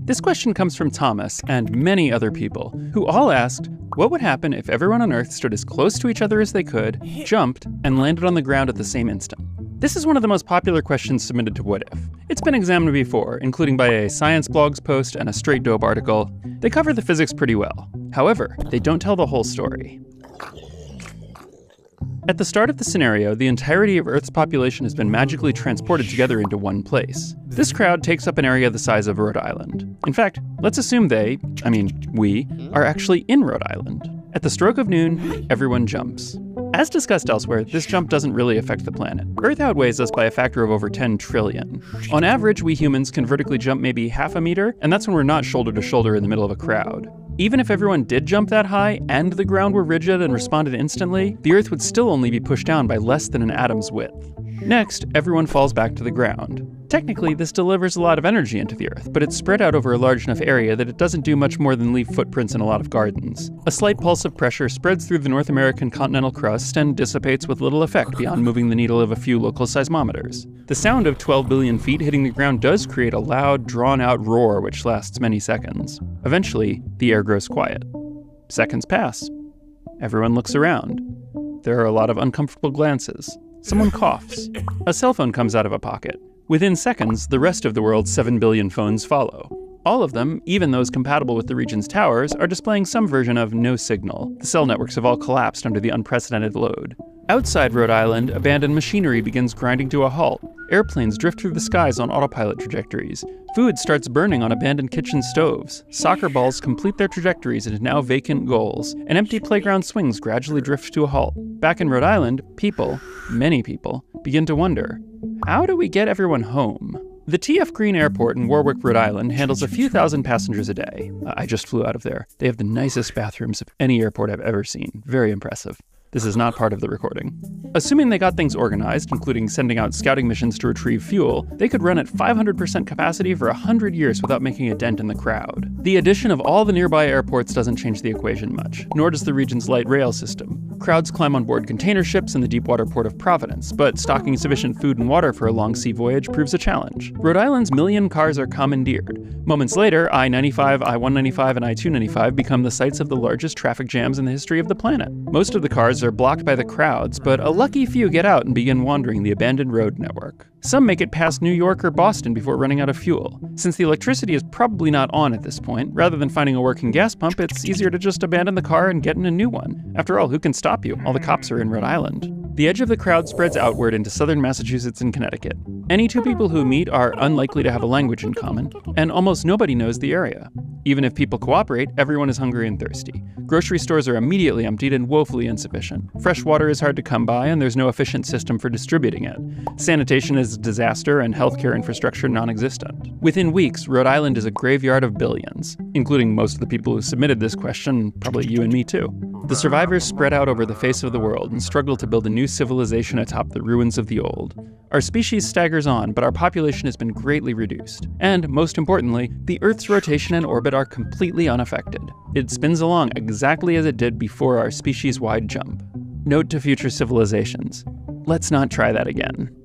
This question comes from Thomas and many other people, who all asked, what would happen if everyone on Earth stood as close to each other as they could, jumped, and landed on the ground at the same instant? This is one of the most popular questions submitted to What If. It's been examined before, including by a Science Blogs post and a Straight Dope article. They cover the physics pretty well. However, they don't tell the whole story. At the start of the scenario, the entirety of Earth's population has been magically transported together into one place. This crowd takes up an area the size of Rhode Island. In fact, let's assume we, are actually in Rhode Island. At the stroke of noon, everyone jumps. As discussed elsewhere, this jump doesn't really affect the planet. Earth outweighs us by a factor of over 10 trillion. On average, we humans can vertically jump maybe half a meter, and that's when we're not shoulder to shoulder in the middle of a crowd. Even if everyone did jump that high, and the ground were rigid and responded instantly, the Earth would still only be pushed down by less than an atom's width. Next, everyone falls back to the ground. Technically, this delivers a lot of energy into the Earth, but it's spread out over a large enough area that it doesn't do much more than leave footprints in a lot of gardens. A slight pulse of pressure spreads through the North American continental crust and dissipates with little effect beyond moving the needle of a few local seismometers. The sound of 12 billion feet hitting the ground does create a loud, drawn-out roar which lasts many seconds. Eventually, the air grows quiet. Seconds pass. Everyone looks around. There are a lot of uncomfortable glances. Someone coughs. A cell phone comes out of a pocket. Within seconds, the rest of the world's 7 billion phones follow. All of them, even those compatible with the region's towers, are displaying some version of no signal. The cell networks have all collapsed under the unprecedented load. Outside Rhode Island, abandoned machinery begins grinding to a halt. Airplanes drift through the skies on autopilot trajectories. Food starts burning on abandoned kitchen stoves. Soccer balls complete their trajectories into now vacant goals. And empty playground swings gradually drift to a halt. Back in Rhode Island, people, many people, begin to wonder, how do we get everyone home? The T.F. Green Airport in Warwick, Rhode Island handles a few thousand passengers a day. I just flew out of there. They have the nicest bathrooms of any airport I've ever seen. Very impressive. This is not part of the recording. Assuming they got things organized, including sending out scouting missions to retrieve fuel, they could run at 500% capacity for 100 years without making a dent in the crowd. The addition of all the nearby airports doesn't change the equation much, nor does the region's light rail system. Crowds climb on board container ships in the deepwater port of Providence, but stocking sufficient food and water for a long sea voyage proves a challenge. Rhode Island's million cars are commandeered. Moments later, I-95, I-195, and I-295 become the sites of the largest traffic jams in the history of the planet. Most of the cars are blocked by the crowds, but a lucky few get out and begin wandering the abandoned road network. Some make it past New York or Boston before running out of fuel. Since the electricity is probably not on at this point, rather than finding a working gas pump, it's easier to just abandon the car and get in a new one. After all, who can stop you? All the cops are in Rhode Island. The edge of the crowd spreads outward into southern Massachusetts and Connecticut. Any two people who meet are unlikely to have a language in common, and almost nobody knows the area. Even if people cooperate, everyone is hungry and thirsty. Grocery stores are immediately emptied and woefully insufficient. Fresh water is hard to come by, and there's no efficient system for distributing it. Sanitation is a disaster, and healthcare infrastructure non-existent. Within weeks, Rhode Island is a graveyard of billions, including most of the people who submitted this question, probably you and me too. The survivors spread out over the face of the world and struggle to build a new civilization atop the ruins of the old. Our species staggers on, but our population has been greatly reduced. And, most importantly, the Earth's rotation and orbit are completely unaffected. It spins along exactly as it did before our species-wide jump. Note to future civilizations: let's not try that again.